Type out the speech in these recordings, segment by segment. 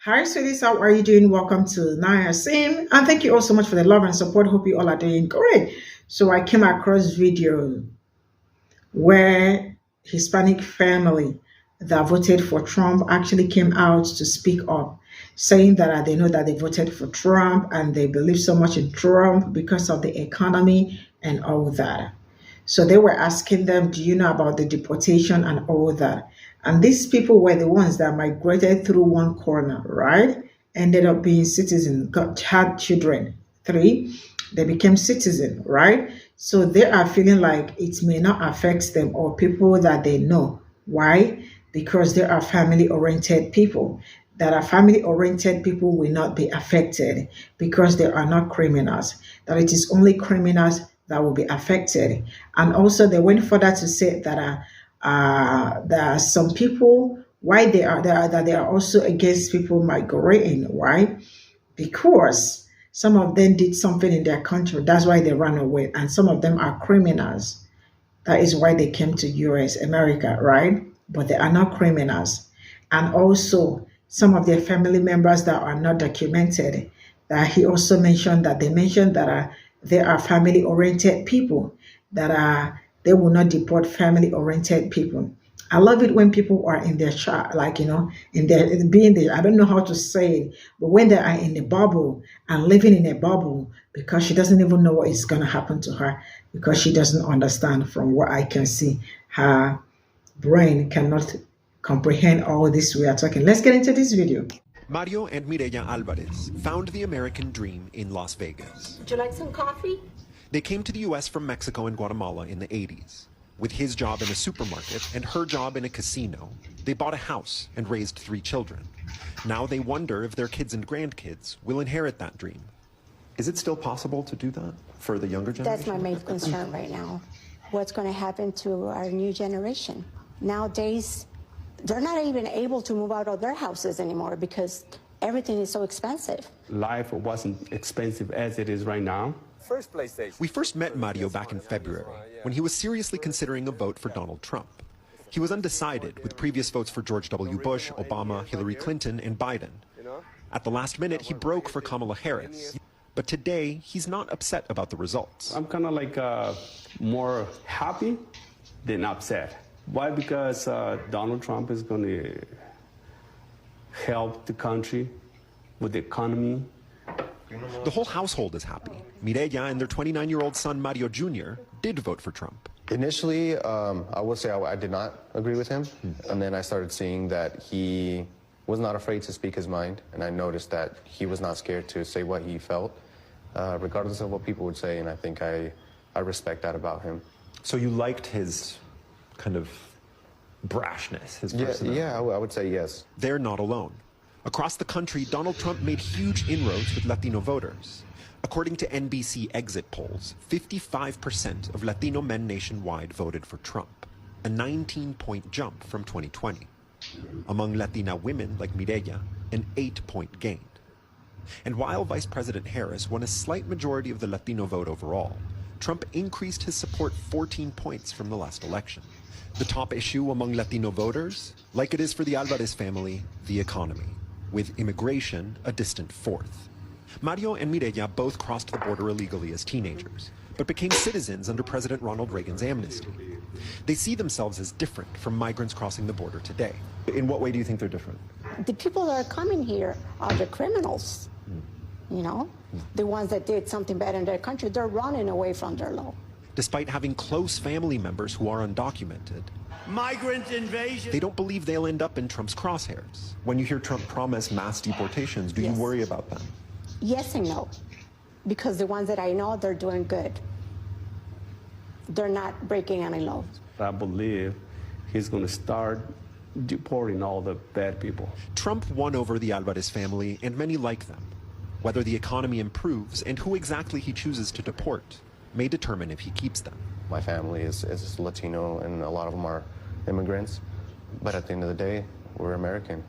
Hi, sweeties. How are you doing? Welcome to Naya Sim. And thank you all so much for the love and support. Hope you all are doing great. So I came across video where Hispanic family that voted for Trump actually came out to speak up, saying that they know that they voted for Trump and they believe so much in Trump because of the economy and all that. So they were asking them, do you know about the deportation and all that? And these people were the ones that migrated through one corner, right? Ended up being citizens, got had children. Three, they became citizen, right? So they are feeling like it may not affect them or people that they know. Why? Because they are family oriented people. That are family oriented people will not be affected because they are not criminals. That it is only criminals that will be affected. And also, they went further to say that there are some people why they are also against people migrating. Why? Because some of them did something in their country. That's why they ran away, and some of them are criminals. That is why they came to US, America, right? But they are not criminals. And also, some of their family members that are not documented, that he also mentioned that they mentioned that they are family oriented people, that they will not deport family oriented people. I love it when people are in their chat, like, in their being there. I don't know how to say it, but when they are in a bubble and living in a bubble because she doesn't even know what is going to happen to her because she doesn't understand from what I can see. Her brain cannot comprehend all this we are talking. Let's get into this video. Mario and Mireya Alvarez found the American dream in Las Vegas. Would you like some coffee? They came to the US from Mexico and Guatemala in the 80s. With his job in a supermarket and her job in a casino, they bought a house and raised 3 children. Now they wonder if their kids and grandkids will inherit that dream. Is it still possible to do that for the younger generation? That's my main concern right now. What's going to happen to our new generation? Nowadays, they're not even able to move out of their houses anymore because everything is so expensive. Life wasn't expensive as it is right now. We first met Mario back in February when he was seriously considering a vote for Donald Trump. He was undecided with previous votes for George W. Bush, Obama, Hillary Clinton, and Biden. At the last minute, he broke for Kamala Harris. But today, he's not upset about the results. I'm kind of like more happy than upset. Why? Because Donald Trump is going to help the country with the economy. The whole household is happy. Mireya and their 29-year-old son, Mario Jr., did vote for Trump. Initially, I would say I did not agree with him. And then I started seeing that he was not afraid to speak his mind. And I noticed that he was not scared to say what he felt, regardless of what people would say. And I think I respect that about him. So you liked his kind of brashness, his personality? Yeah, I would say yes. They're not alone. Across the country, Donald Trump made huge inroads with Latino voters. According to NBC exit polls, 55% of Latino men nationwide voted for Trump, a 19-point jump from 2020. Among Latina women like Mireya, an 8-point gain. And while Vice President Harris won a slight majority of the Latino vote overall, Trump increased his support 14 points from the last election. The top issue among Latino voters, like it is for the Alvarez family, the economy, with immigration a distant fourth. Mario and Mireya both crossed the border illegally as teenagers, but became citizens under President Ronald Reagan's amnesty. They see themselves as different from migrants crossing the border today. In what way do you think they're different? The people that are coming here are the criminals, The ones that did something bad in their country, they're running away from their law. Despite having close family members who are undocumented, migrant invasion. They don't believe they'll end up in Trump's crosshairs. When you hear Trump promise mass deportations, do you worry about them? Yes and no, because the ones that I know, they're doing good. They're not breaking any laws. I believe he's going to start deporting all the bad people. Trump won over the Alvarez family and many like them. Whether the economy improves and who exactly he chooses to deport may determine if he keeps them. My family is Latino, and a lot of them are immigrants. But at the end of the day, we're American.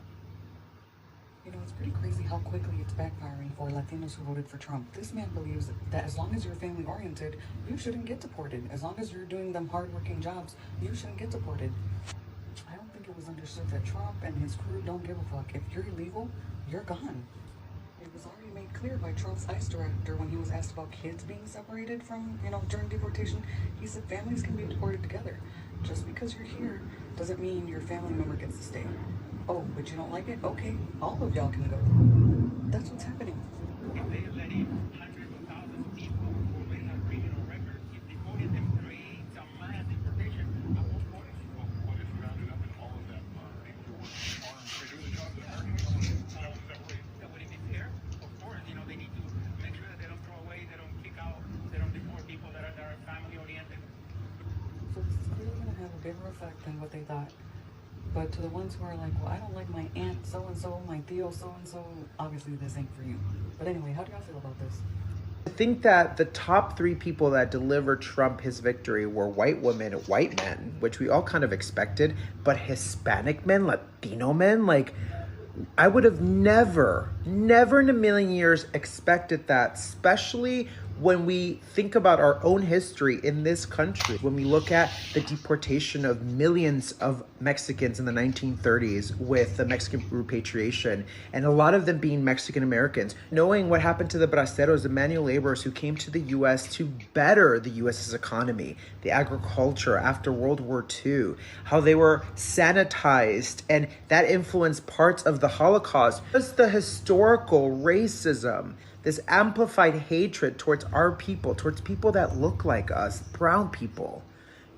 It's pretty crazy how quickly it's backfiring for Latinos who voted for Trump. This man believes that as long as you're family-oriented, you shouldn't get deported. As long as you're doing them hard-working jobs, you shouldn't get deported. I don't think it was understood that Trump and his crew don't give a fuck. If you're illegal, you're gone. It was already made clear by Trump's ICE director when he was asked about kids being separated from, during deportation. He said families can be deported together. Just because you're here doesn't mean your family member gets to stay. Oh, but you don't like it? Okay, all of y'all can go. That's what's happening. If they let in hundreds of thousands of people who already have criminal records, if deporting them creates a mass deportation, at what point? Well, if you rounded up and all of them are able to work armed, they do the jobs that American government, that would it be fair? Of course, they need to make sure that they don't throw away, they don't kick out, they don't deport people that are family oriented. So this is clearly going to have a bigger effect than what they thought. But to the ones who are like, well, I don't like my aunt so-and-so, my Theo so-and-so, obviously this ain't for you. But anyway, how do y'all feel about this? I think that the top three people that delivered Trump his victory were white women and white men, which we all kind of expected, but Hispanic men, Latino men, I would have never in a million years expected that, especially when we think about our own history in this country. When we look at the deportation of millions of Mexicans in the 1930s with the Mexican repatriation, and a lot of them being Mexican Americans, knowing what happened to the braceros, the manual laborers who came to the U.S. to better the U.S.'s economy, the agriculture after World War II, how they were sanitized, and that influenced parts of the Holocaust. Just the historical racism, this amplified hatred towards our people, towards people that look like us, brown people.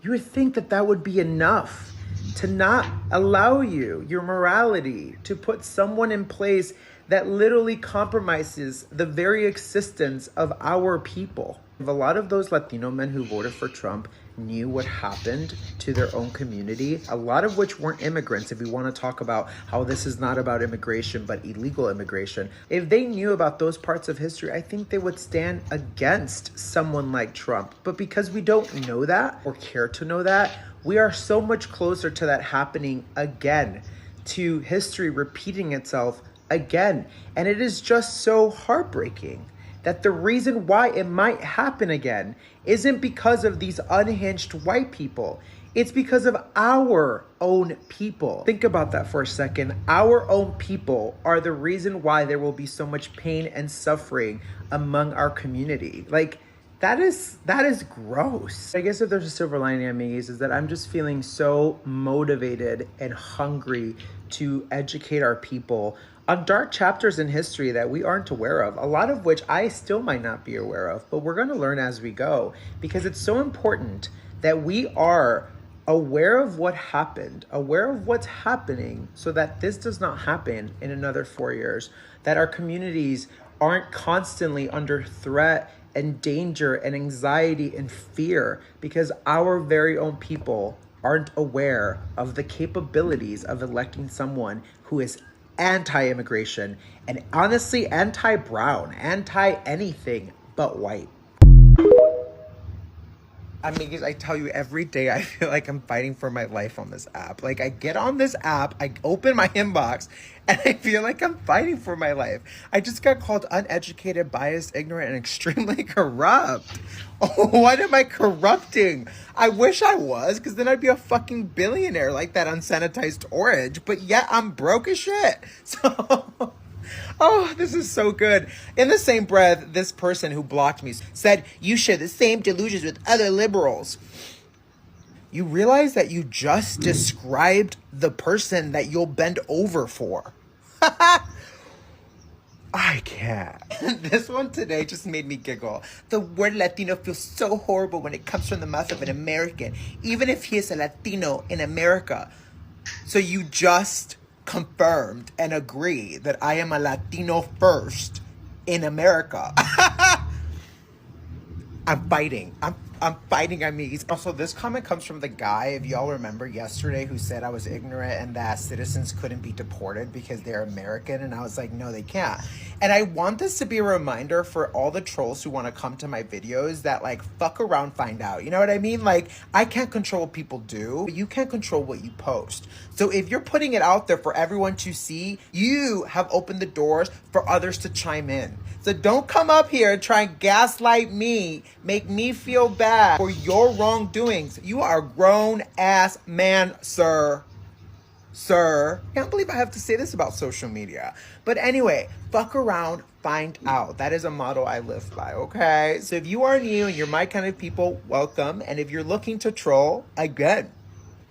You would think that that would be enough to not allow your morality, to put someone in place that literally compromises the very existence of our people. A lot of those Latino men who voted for Trump knew what happened to their own community, a lot of which weren't immigrants. If we want to talk about how this is not about immigration, but illegal immigration, if they knew about those parts of history, I think they would stand against someone like Trump. But because we don't know that or care to know that, we are so much closer to that happening again, to history repeating itself again. And it is just so heartbreaking that the reason why it might happen again isn't because of these unhinged white people. It's because of our own people. Think about that for a second. Our own people are the reason why there will be so much pain and suffering among our community. That is gross. I guess if there's a silver lining, amigos, is that I'm just feeling so motivated and hungry to educate our people on dark chapters in history that we aren't aware of, a lot of which I still might not be aware of, but we're going to learn as we go, because it's so important that we are aware of what happened, aware of what's happening, so that this does not happen in another 4 years, that our communities aren't constantly under threat and danger and anxiety and fear because our very own people aren't aware of the capabilities of electing someone who is anti-immigration and honestly anti-brown, anti-anything but white. Amigos, I tell you, every day I feel like I'm fighting for my life on this app. I get on this app, I open my inbox, and I feel like I'm fighting for my life. I just got called uneducated, biased, ignorant, and extremely corrupt. Oh, what am I corrupting? I wish I was, because then I'd be a fucking billionaire like that unsanitized orange. But yet I'm broke as shit. So... oh, this is so good. In the same breath, this person who blocked me said, you share the same delusions with other liberals. You realize that you just described the person that you'll bend over for. I can't. This one today just made me giggle. The word Latino feels so horrible when it comes from the mouth of an American, even if he is a Latino in America. So you just confirmed and agree that I am a Latino first in America. I'm fighting. I'm fighting, amigos. Also, this comment comes from the guy, if y'all remember yesterday, who said I was ignorant and that citizens couldn't be deported because they're American. And I was like, no, they can't. And I want this to be a reminder for all the trolls who want to come to my videos that fuck around, find out. You know what I mean? I can't control what people do, but you can't control what you post. So if you're putting it out there for everyone to see, you have opened the doors for others to chime in. So don't come up here and try and gaslight me, make me feel bad for your wrongdoings. You are a grown-ass man, sir. sir. Can't believe I have to say this about social media. But anyway, fuck around, find out. That is a motto I live by, okay? So if you are new and you're my kind of people, welcome. And if you're looking to troll, again,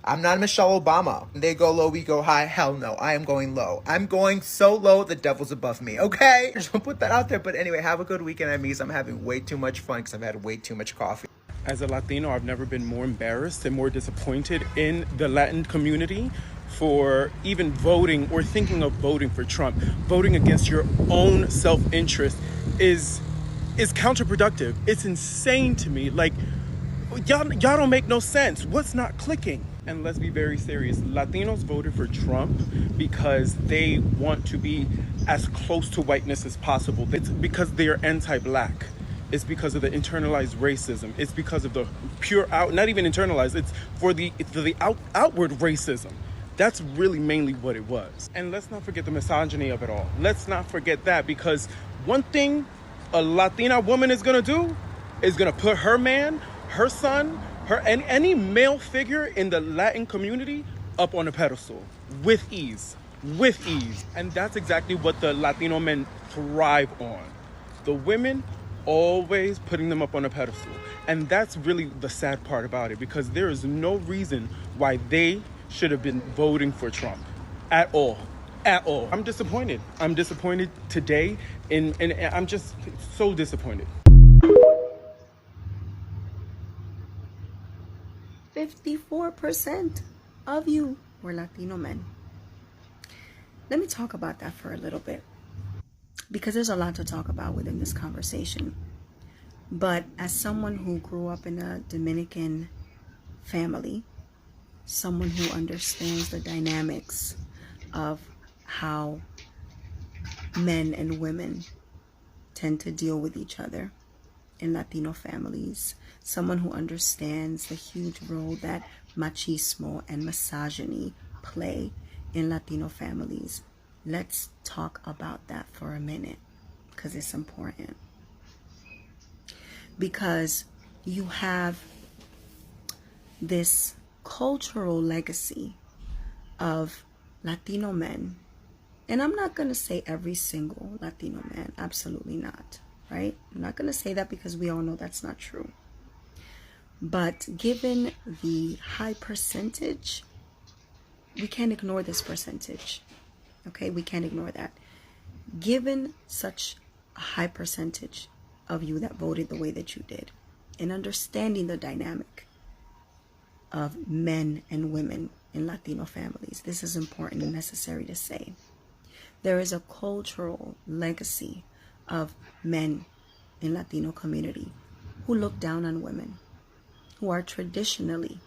I'm not Michelle Obama. They go low, we go high. Hell no, I am going low. I'm going so low, the devil's above me, okay? Just put that out there. But anyway, have a good weekend, amigos. I'm having way too much fun because I've had way too much coffee. As a Latino, I've never been more embarrassed and more disappointed in the Latin community for even voting or thinking of voting for Trump. Voting against your own self-interest is counterproductive. It's insane to me. Like, y'all don't make no sense. What's not clicking? And let's be very serious. Latinos voted for Trump because they want to be as close to whiteness as possible. It's because they are anti-black. It's because of the internalized racism. It's because of the pure not even internalized. It's for the outward racism. That's really mainly what it was. And let's not forget the misogyny of it all. Let's not forget that, because one thing a Latina woman is gonna do is gonna put her man, her son, and any male figure in the Latin community up on a pedestal with ease. And that's exactly what the Latino men thrive on. The women always putting them up on a pedestal. And that's really the sad part about it, because there is no reason why they should have been voting for Trump at all. I'm disappointed. I'm disappointed today, and I'm just so disappointed. 54% of you were Latino men. Let me talk about that for a little bit, because there's a lot to talk about within this conversation. But as someone who grew up in a Dominican family, someone who understands the dynamics of how men and women tend to deal with each other in Latino families, someone who understands the huge role that machismo and misogyny play in Latino families, let's talk about that for a minute, because it's important. Because you have this cultural legacy of Latino men, and I'm not going to say every single Latino man, absolutely not, right? I'm not going to say that, because we all know that's not true. But given the high percentage, we can't ignore this percentage, okay? We can't ignore that. Given such a high percentage of you that voted the way that you did, and understanding the dynamic of men and women in Latino families, this is important and necessary to say. There is a cultural legacy of men in Latino community who look down on women, who are traditionally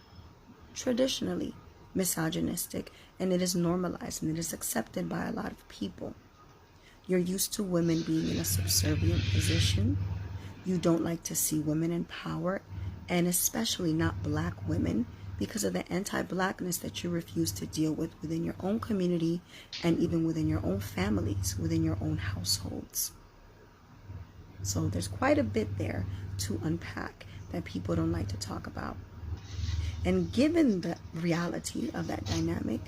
misogynistic, and it is normalized and it is accepted by a lot of people. You're used to women being in a subservient position. You don't like to see women in power, and especially not black women, because of the anti-blackness that you refuse to deal with within your own community and even within your own families, within your own households. So there's quite a bit there to unpack that people don't like to talk about. And given the reality of that dynamic,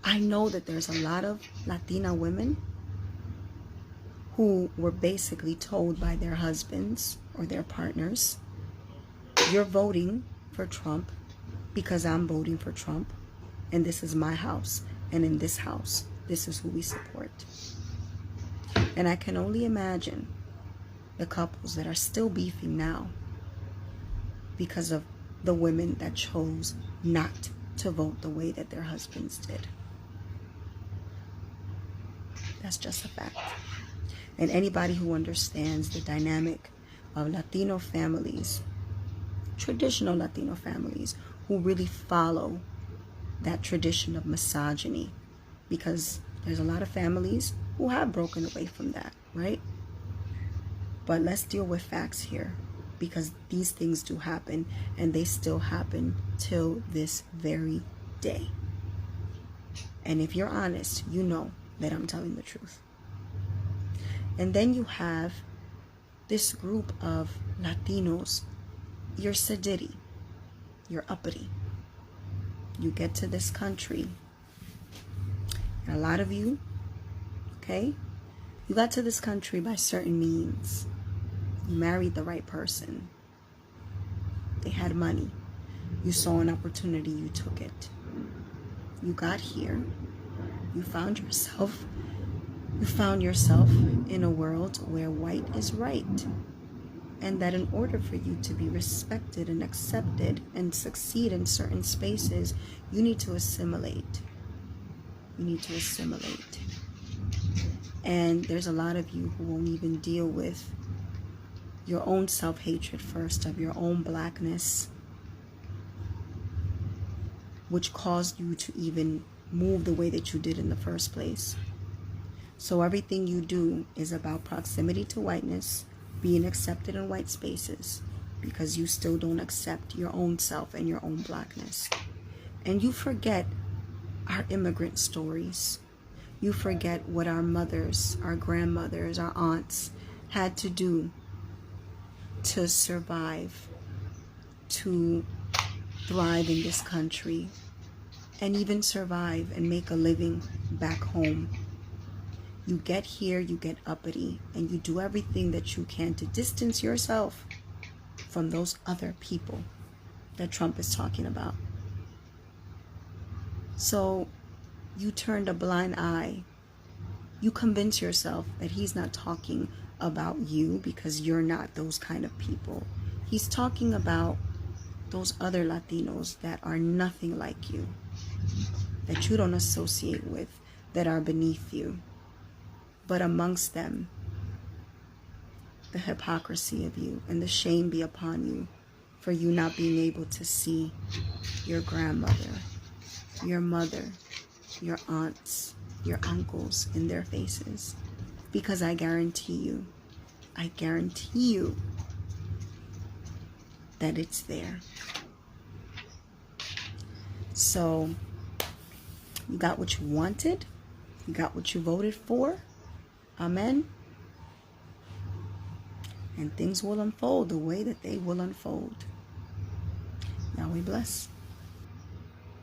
I know that there's a lot of Latina women who were basically told by their husbands or their partners, you're voting for Trump because I'm voting for Trump, and this is my house, and in this house, this is who we support. And I can only imagine the couples that are still beefing now because of the women that chose not to vote the way that their husbands did. That's just a fact. And anybody who understands the dynamic of Latino families, traditional Latino families, who really follow that tradition of misogyny, because there's a lot of families who have broken away from that, right? But let's deal with facts here, because these things do happen, and they still happen till this very day. And if you're honest, you know that I'm telling the truth. And then you have this group of Latinos. You're sedity, you're uppity, you get to this country, and a lot of you, okay, you got to this country by certain means. You married the right person. They had money. You saw an opportunity, you took it. You got here. You found yourself in a world where white is right. And that in order for you to be respected and accepted and succeed in certain spaces, you need to assimilate. You need to assimilate. And there's a lot of you who won't even deal with your own self-hatred first, of your own blackness, which caused you to even move the way that you did in the first place. So everything you do is about proximity to whiteness, being accepted in white spaces, because you still don't accept your own self and your own blackness. And you forget our immigrant stories. You forget what our mothers, our grandmothers, our aunts had to do to survive, to thrive in this country, and even survive and make a living back home. You get here, you get uppity, and you do everything that you can to distance yourself from those other people that Trump is talking about. So you turned a blind eye. You convince yourself that he's not talking about you because you're not those kind of people. He's talking about those other Latinos that are nothing like you, that you don't associate with, that are beneath you. But amongst them, the hypocrisy of you and the shame be upon you for you not being able to see your grandmother, your mother, your aunts, your uncles in their faces. Because I guarantee you that it's there. So you got what you wanted, you got what you voted for. Amen. And things will unfold the way that they will unfold. Yahweh bless.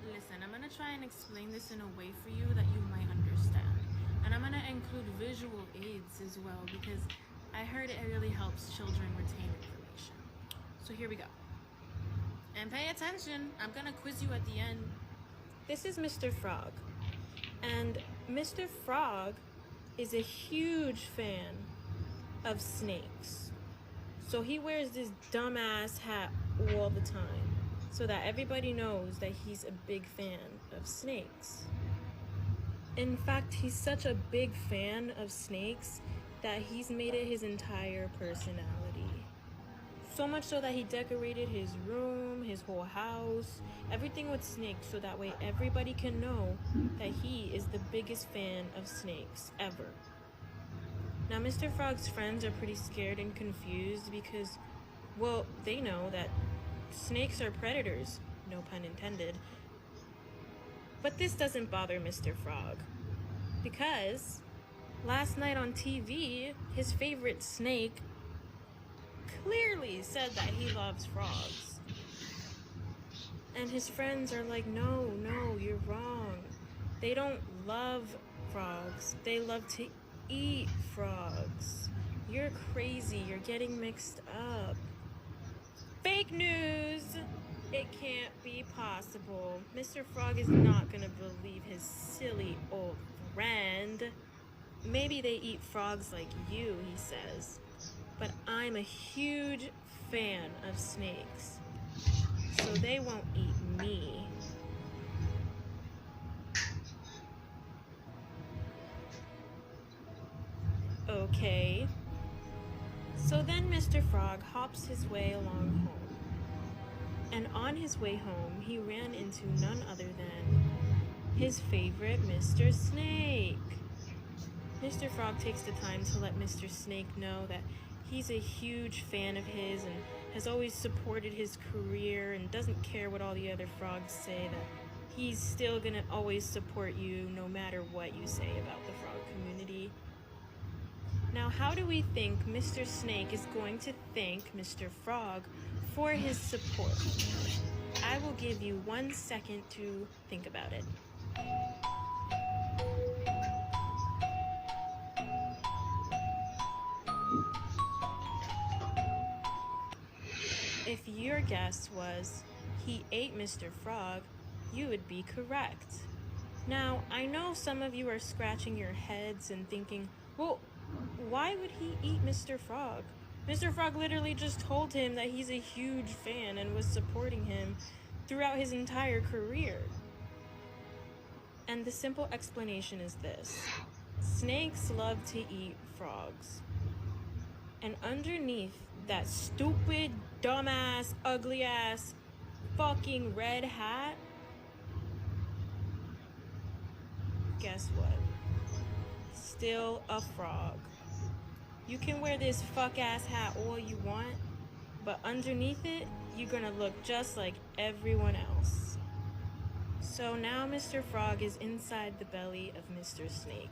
Listen, I'm going to try and explain this in a way for you that you might understand. And I'm going to include visual aids as well, because I heard it really helps children retain information. So here we go. And pay attention. I'm going to quiz you at the end. This is Mr. Frog. And Mr. Frog is a huge fan of snakes. So he wears this dumbass hat all the time so that everybody knows that he's a big fan of snakes. In fact, he's such a big fan of snakes that he's made it his entire personality. So much so that he decorated his room, his whole house, everything with snakes, so that way everybody can know that he is the biggest fan of snakes ever. Now, Mr. Frog's friends are pretty scared and confused because, well, they know that snakes are predators, no pun intended. But this doesn't bother Mr. Frog, because last night on TV, his favorite snake clearly said that he loves frogs. And his friends are like, no, you're wrong. They don't love frogs. They love to eat frogs. You're crazy. You're getting mixed up. Fake news! It can't be possible. Mr. Frog is not gonna believe his silly old friend. Maybe they eat frogs like you, he says. But I'm a huge fan of snakes, so they won't eat me. Okay. So then Mr. Frog hops his way along home. And on his way home, he ran into none other than his favorite Mr. Snake. Mr. Frog takes the time to let Mr. Snake know that he's a huge fan of his and has always supported his career and doesn't care what all the other frogs say, that he's still gonna always support you no matter what you say about the frog community. Now, how do we think Mr. Snake is going to thank Mr. Frog for his support? I will give you 1 second to think about it. If your guess was he ate Mr. Frog, you would be correct. Now, I know some of you are scratching your heads and thinking, well, why would he eat Mr. Frog? Mr. Frog literally just told him that he's a huge fan and was supporting him throughout his entire career. And the simple explanation is this: snakes love to eat frogs. And underneath that stupid, dumbass, ugly ass, fucking red hat, guess what? Still a frog. You can wear this fuck ass hat all you want, but underneath it, you're gonna look just like everyone else. So now Mr. Frog is inside the belly of Mr. Snake.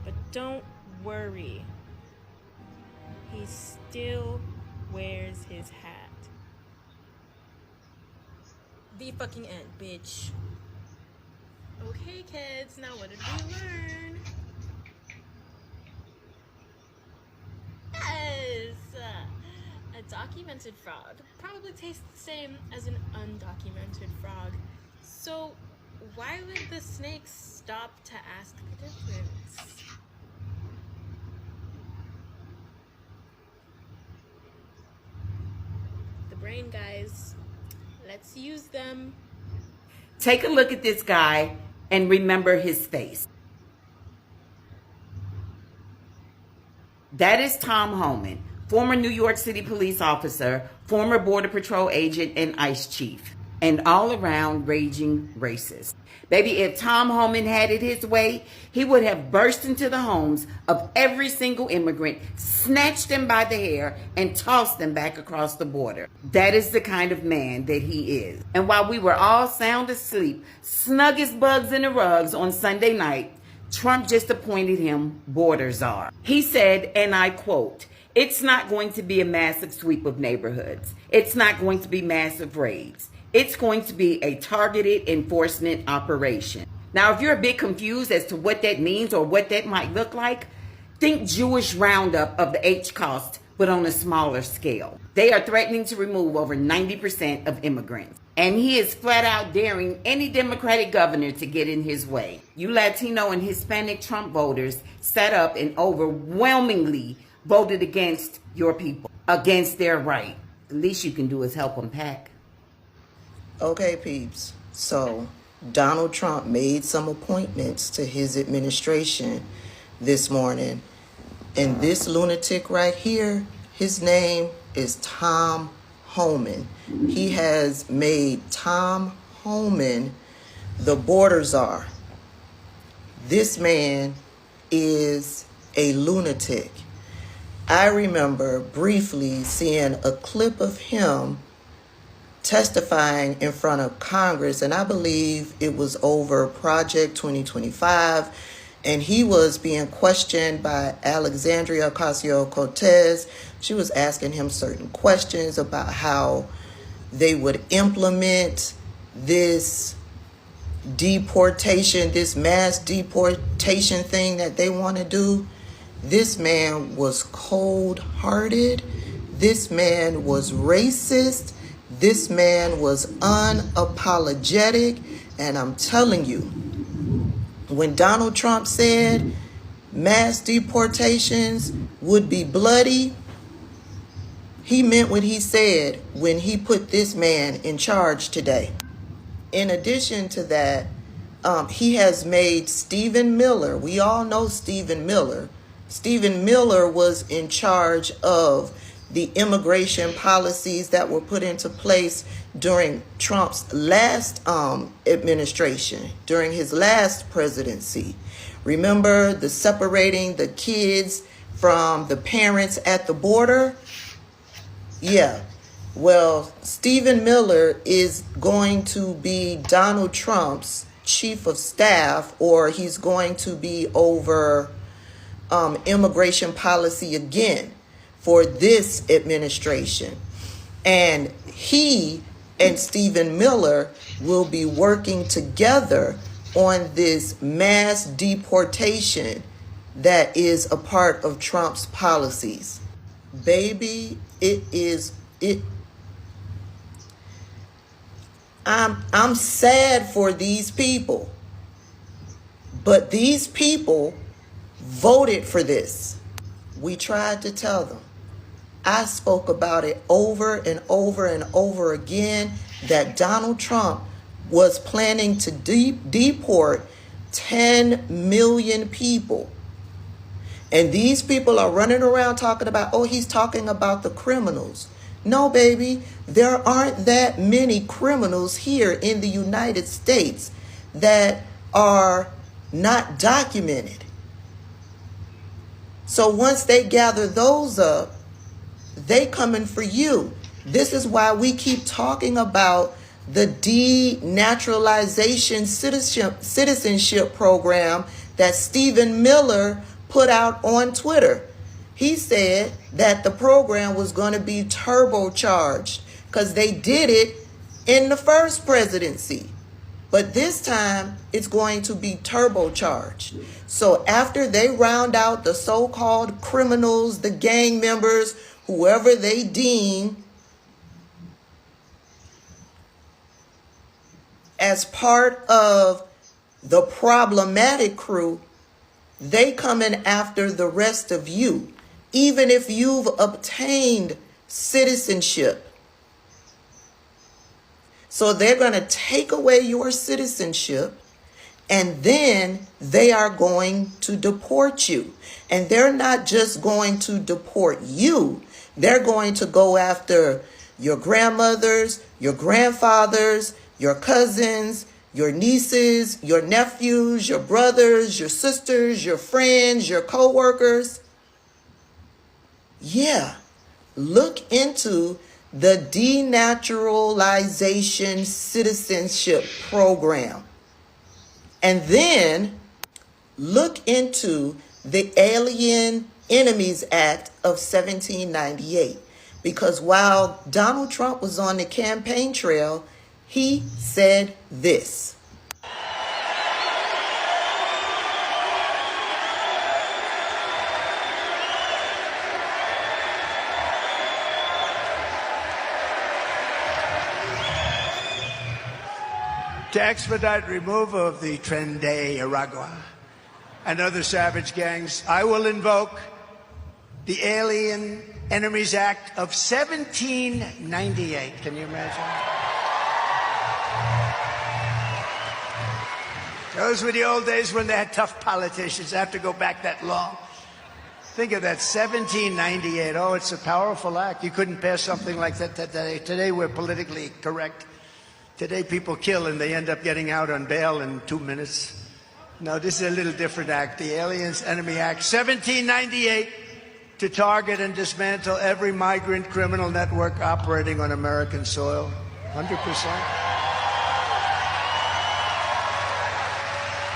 But don't worry. He still wears his hat. The fucking end, bitch. Okay, kids, now what did we learn? Yes! A documented frog probably tastes the same as an undocumented frog. So why would the snakes stop to ask the difference? The brain, guys. Let's use them. Take a look at this guy and remember his face. That is Tom Homan, former New York City police officer, former Border Patrol agent, and ICE chief, and all-around raging racist. Baby, if Tom Homan had it his way, he would have burst into the homes of every single immigrant, snatched them by the hair, and tossed them back across the border. That is the kind of man that he is. And while we were all sound asleep, snug as bugs in the rugs on Sunday night, Trump just appointed him border czar. He said, and I quote, "It's not going to be a massive sweep of neighborhoods. It's not going to be massive raids. It's going to be a targeted enforcement operation." Now, if you're a bit confused as to what that means or what that might look like, think Jewish roundup of the H cost, but on a smaller scale. They are threatening to remove over 90% of immigrants. And he is flat out daring any Democratic governor to get in his way. You Latino and Hispanic Trump voters sat up and overwhelmingly voted against your people, against their right. The least you can do is help them pack. Okay, peeps. So Donald Trump made some appointments to his administration this morning. And this lunatic right here, his name is Tom Homan. He has made Tom Homan the border czar. This man is a lunatic. I remember briefly seeing a clip of him testifying in front of Congress, and I believe it was over Project 2025, and he was being questioned by Alexandria Ocasio-Cortez. She was asking him certain questions about how they would implement this deportation, this mass deportation thing that they want to do. This man was cold-hearted. This man was racist. This man was unapologetic. And I'm telling you, when Donald Trump said mass deportations would be bloody, he meant what he said when he put this man in charge today. In addition to that, he has made Stephen Miller. We all know Stephen Miller. Stephen Miller was in charge of the immigration policies that were put into place during Trump's last administration, during his last presidency. Remember the separating the kids from the parents at the border? Yeah. Well, Stephen Miller is going to be Donald Trump's chief of staff, or he's going to be over immigration policy again for this administration. And he and Stephen Miller will be working together on this mass deportation that is a part of Trump's policies. Baby, I'm sad for these people, but these people voted for this. We tried to tell them. I spoke about it over and over and over again that Donald Trump was planning to deport 10 million people. And these people are running around talking about, oh, he's talking about the criminals. No, baby, there aren't that many criminals here in the United States that are not documented. So once they gather those up, they coming for you. This is why we keep talking about the denaturalization citizenship program that Stephen Miller put out on Twitter. He said that the program was going to be turbocharged because they did it in the first presidency. But this time, it's going to be turbocharged. So after they round out the so-called criminals, the gang members, whoever they deem as part of the problematic crew, they coming after the rest of you, even if you've obtained citizenship. So they're going to take away your citizenship, and then they are going to deport you. And they're not just going to deport you. They're going to go after your grandmothers, your grandfathers, your cousins, your nieces, your nephews, your brothers, your sisters, your friends, your co-workers. Yeah, look into the denaturalization citizenship program. And then look into the Alien Enemies Act of 1798. Because while Donald Trump was on the campaign trail, he said this. To expedite removal of the Tren de Aragua and other savage gangs, I will invoke the Alien Enemies Act of 1798. Can you imagine? Those were the old days when they had tough politicians. I have to go back that long. Think of that, 1798. Oh, it's a powerful act. You couldn't pass something like that today. Today we're politically correct. Today people kill and they end up getting out on bail in 2 minutes. No, this is a little different act. The Aliens Enemy Act, 1798, to target and dismantle every migrant criminal network operating on American soil. 100%.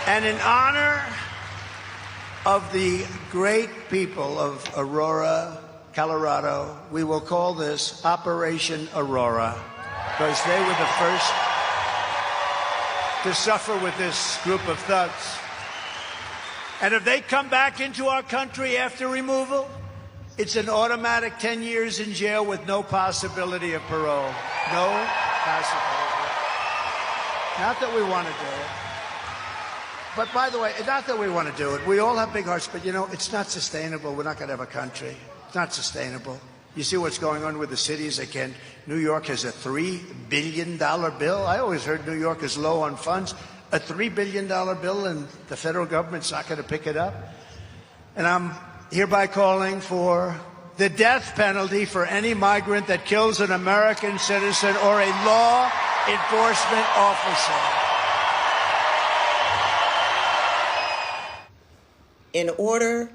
And in honor of the great people of Aurora, Colorado, we will call this Operation Aurora, because they were the first to suffer with this group of thugs. And if they come back into our country after removal, it's an automatic 10 years in jail with no possibility of parole. No possibility. Not that we want to do it. But by the way, not that we want to do it. We all have big hearts, but you know, it's not sustainable. We're not going to have a country. It's not sustainable. You see what's going on with the cities again. New York has a $3 billion bill. I always heard New York is low on funds. A $3 billion bill, and the federal government's not going to pick it up. And I'm hereby calling for the death penalty for any migrant that kills an American citizen or a law enforcement officer. In order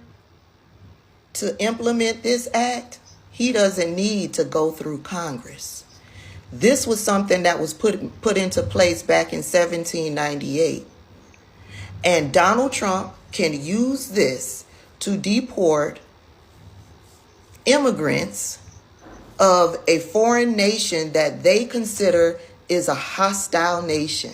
to implement this act, he doesn't need to go through Congress. This was something that was put into place back in 1798. And Donald Trump can use this to deport immigrants of a foreign nation that they consider is a hostile nation.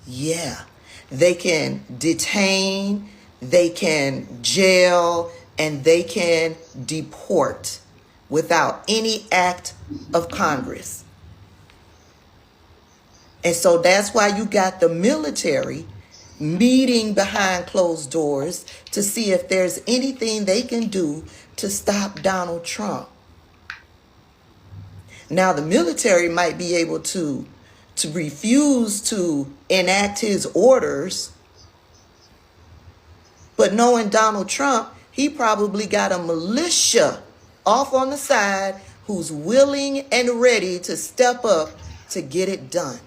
Yeah, they can detain, they can jail, and they can deport without any act of Congress. And so that's why you got the military meeting behind closed doors to see if there's anything they can do to stop Donald Trump. Now, the military might be able to refuse to enact his orders, but knowing Donald Trump, he probably got a militia off on the side who's willing and ready to step up to get it done.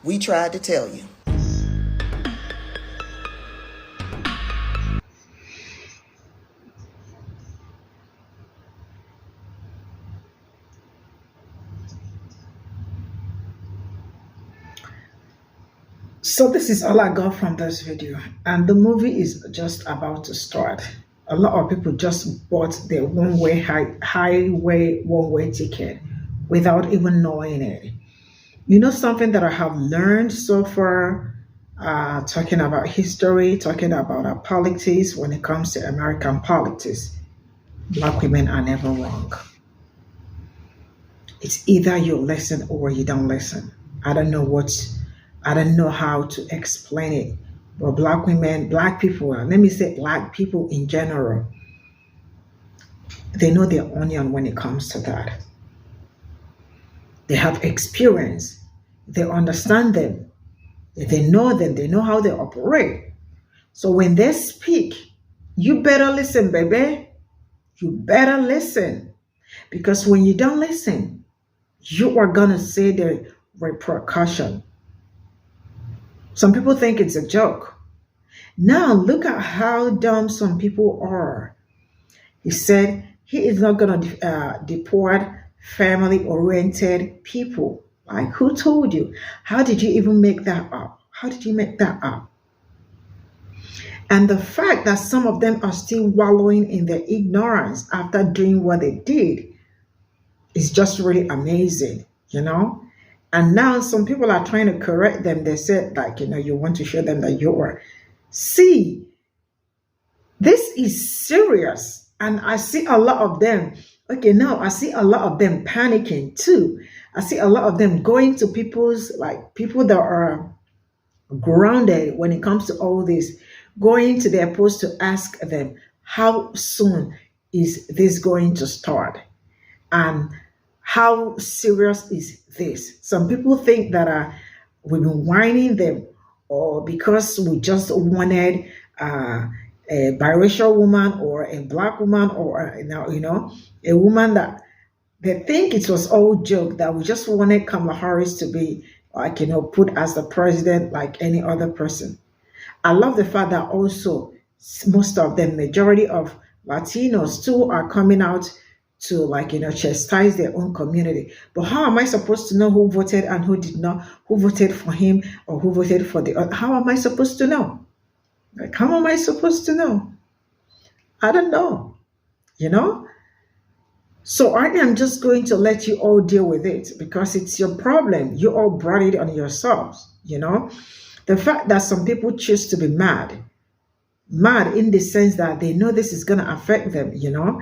We tried to tell you. So this is all I got from this video, and the movie is just about to start. A lot of people just bought their highway one-way ticket without even knowing it. You know, something that I have learned so far, talking about history, talking about our politics, when it comes to American politics, Black women are never wrong. It's either you listen or you don't listen. I don't know how to explain it, but Black women, Black people, let me say Black people in general, they know their onion when it comes to that. They have experience. They understand them. They know them. They know how they operate. So when they speak, you better listen, baby. You better listen. Because when you don't listen, you are going to see the repercussion. Some people think it's a joke. Now look at how dumb some people are. He said he is not going to deport family-oriented people. Like, who told you? How did you even make that up? How did you make that up? And the fact that some of them are still wallowing in their ignorance after doing what they did is just really amazing, you know? And now some people are trying to correct them. They said, like, you know, you want to show them that you are. See, this is serious. And I see a lot of them. Okay, now I see a lot of them panicking too. I see a lot of them going to people that are grounded when it comes to all this, going to their post to ask them, how soon is this going to start? And how serious is this? Some people think that we've been whining them, or because we just wanted a biracial woman or a Black woman, or you know, a woman that they think it was all joke, that we just wanted Kamala Harris to be, like, you know, put as the president like any other person. I love the fact that also most of them, majority of Latinos too, are coming out to, like, you know, chastise their own community. But how am I supposed to know who voted and who did not, who voted for him or who voted for the other? How am I supposed to know? Like, how am I supposed to know? I don't know, you know? So I am just going to let you all deal with it, because it's your problem. You all brought it on yourselves, you know? The fact that some people choose to be mad in the sense that they know this is going to affect them, you know?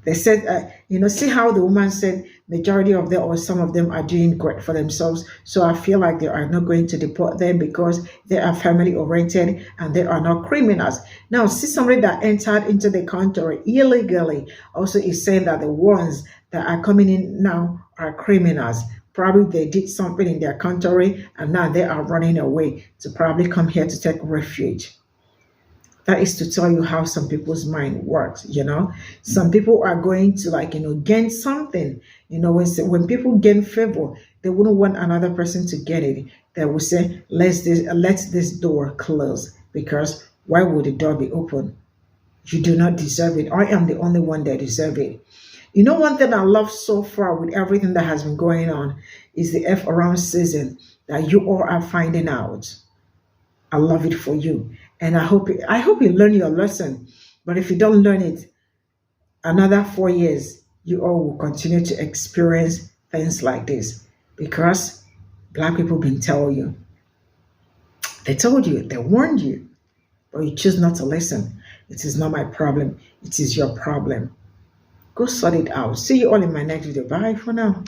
They said, you know, see how the woman said majority of them or some of them are doing great for themselves. So I feel like they are not going to deport them because they are family oriented and they are not criminals. Now, see somebody that entered into the country illegally also is saying that the ones that are coming in now are criminals. Probably they did something in their country and now they are running away to probably come here to take refuge. That is to tell you how some people's mind works, you know. Some people are going to, like, you know, gain something. You know, when people gain favor, they wouldn't want another person to get it. They will say, let this door close, because why would the door be open? You do not deserve it. I am the only one that deserve it. You know, one thing I love so far with everything that has been going on is the F around season that you all are finding out. I love it for you. And I hope you learn your lesson. But if you don't learn it, another 4 years, you all will continue to experience things like this because black people been telling you. They told you, they warned you, but you choose not to listen. It is not my problem. It is your problem. Go sort it out. See you all in my next video. Bye for now.